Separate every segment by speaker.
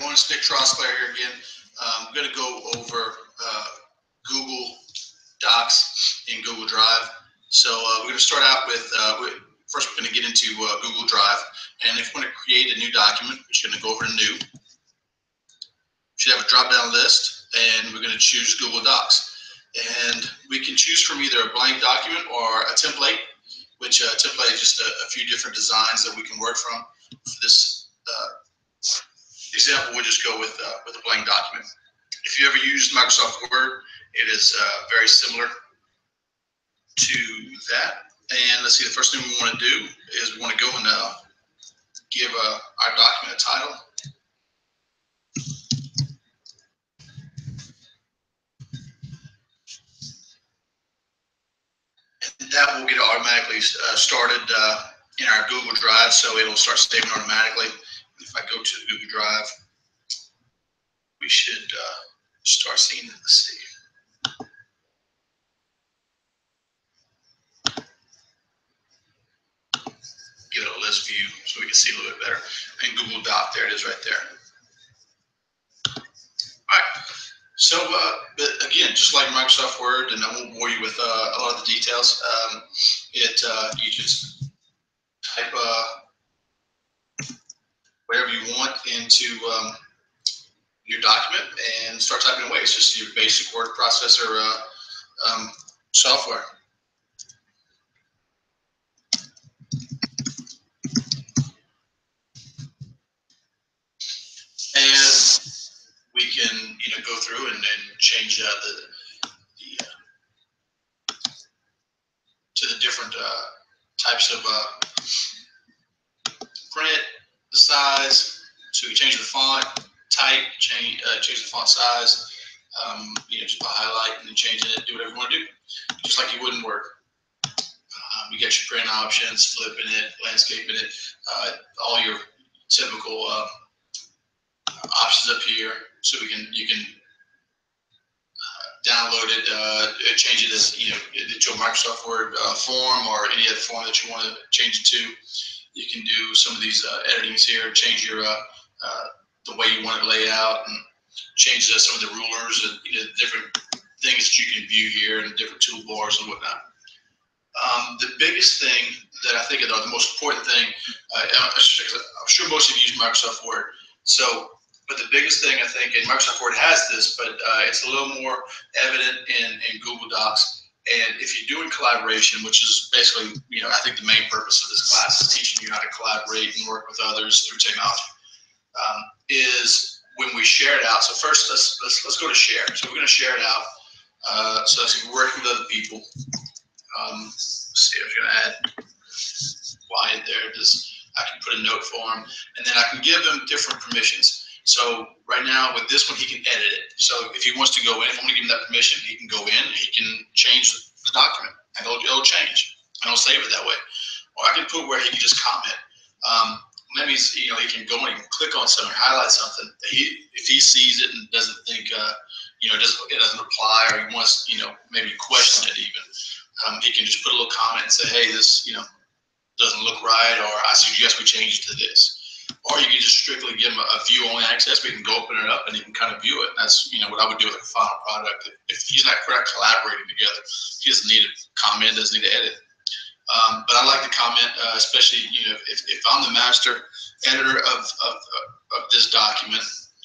Speaker 1: everyone, it's Nick Trosclair here again. I'm going to go over Google Docs in Google Drive. So we're going to start out with, first we're going to get into Google Drive. And if you want to create a new document, we're going to go over to New. You should have a drop-down list, and we're going to choose Google Docs. And we can choose from either a blank document or a template, which a template is just a few different designs that we can work from. For this example, we'll just go with a blank document. If you ever used Microsoft Word, it is very similar to that. And let's see, the first thing we want to do is we want to go and give our document a title. And that will get it automatically started in our Google Drive, so it'll start saving automatically. If I go to Google Drive, we should start seeing it. Let's see. Give it a list view so we can see a little bit better. And Google Doc, there it is right there. All right. So, but again, just like Microsoft Word, and I won't bore you with a lot of the details. You just type whatever you want into your document and start typing away. It's just your basic word processor software. And we can, go through and change to the different types of print, the size. So we change the font type, change the font size. Just by highlighting and changing it, do whatever you want to do, just like you would in Word. You got your print options, flipping it, landscaping it, all your typical options up here. So you can download it, change it as to a Microsoft Word form or any other form that you want to change it to. You can do some of these editings here, change your the way you want it laid out, and change some of the rulers and different things that you can view here and different toolbars and whatnot. The biggest thing that I think, the most important thing, I'm sure most of you use Microsoft Word. But the biggest thing I think, and Microsoft Word has this, but it's a little more evident in Google Docs. And if you're doing collaboration, which is basically, I think the main purpose of this class is teaching you how to collaborate and work with others through technology, is when we share it out. So first, let's go to share. So we're going to share it out. So if we're working with other people, let's see, I'm going to add Wyatt there. I can put a note for him, and then I can give him different permissions. So right now with this one, he can edit it. So if he wants to go in, if I'm going to give him that permission, he can go in, he can change the document, and it'll change, and I'll save it that way. Or I can put where he can just comment. That means, he can go in and click on something, highlight something. If he sees it and doesn't think, it doesn't apply, or he wants, maybe question it even, he can just put a little comment and say, hey, this, doesn't look right, or I suggest we change it to this. Or you can just strictly give him a view-only access. We can go open it up and he can kind of view it. That's what I would do with a final product. If he's not collaborating together, he doesn't need to comment, doesn't need to edit. But I like to comment, especially if I'm the master editor of this document.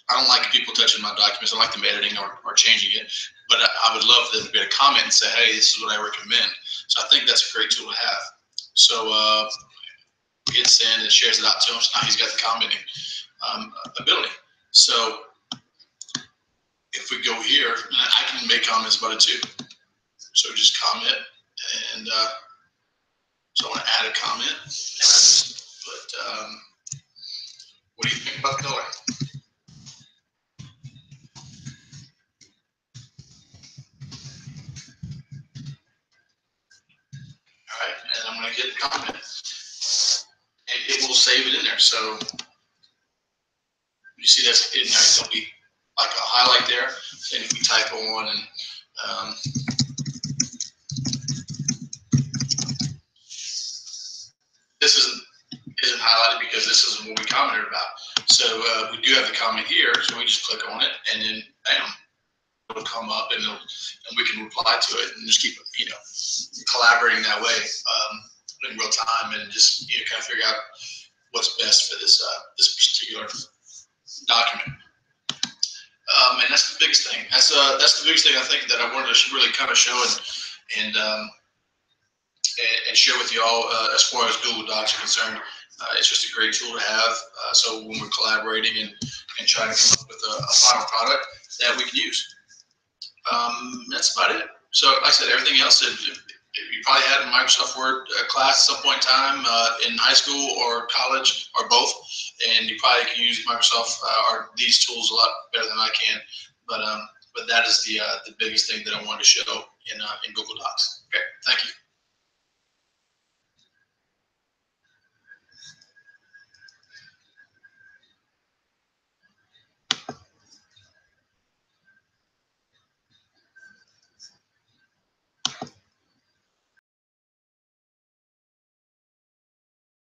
Speaker 1: I don't like people touching my documents. I like them editing or changing it. But I would love them to be able to comment and say, hey, this is what I recommend. So I think that's a great tool to have. So hit send, and shares it out to him. So now he's got the commenting ability. So if we go here, and I can make comments about it too. So just comment, and so I want to add a comment. And I just put, what do you think about the color? All right, and I'm going to hit the comment. It will save it in there. So you see that's in there. There'll be like a highlight there. And if we type on and this isn't highlighted because this isn't what we commented about. So So we do have the comment here, so we just click on it, and then bam, it'll come up, and we can reply to it, and just keep collaborating that way in real time, and just kind of figure out what's best for this particular document. And that's the biggest thing. That's the biggest thing I think that I wanted to really kind of show and share with you all as far as Google Docs are concerned. It's just a great tool to have. So when we're collaborating and trying to come up with a final product that we can use. That's about it. So like I said, everything else, if you probably had a Microsoft Word class at some point in time in high school or college or both, and you probably can use Microsoft or these tools a lot better than I can. But that is the biggest thing that I wanted to show in Google Docs. Okay, thank you.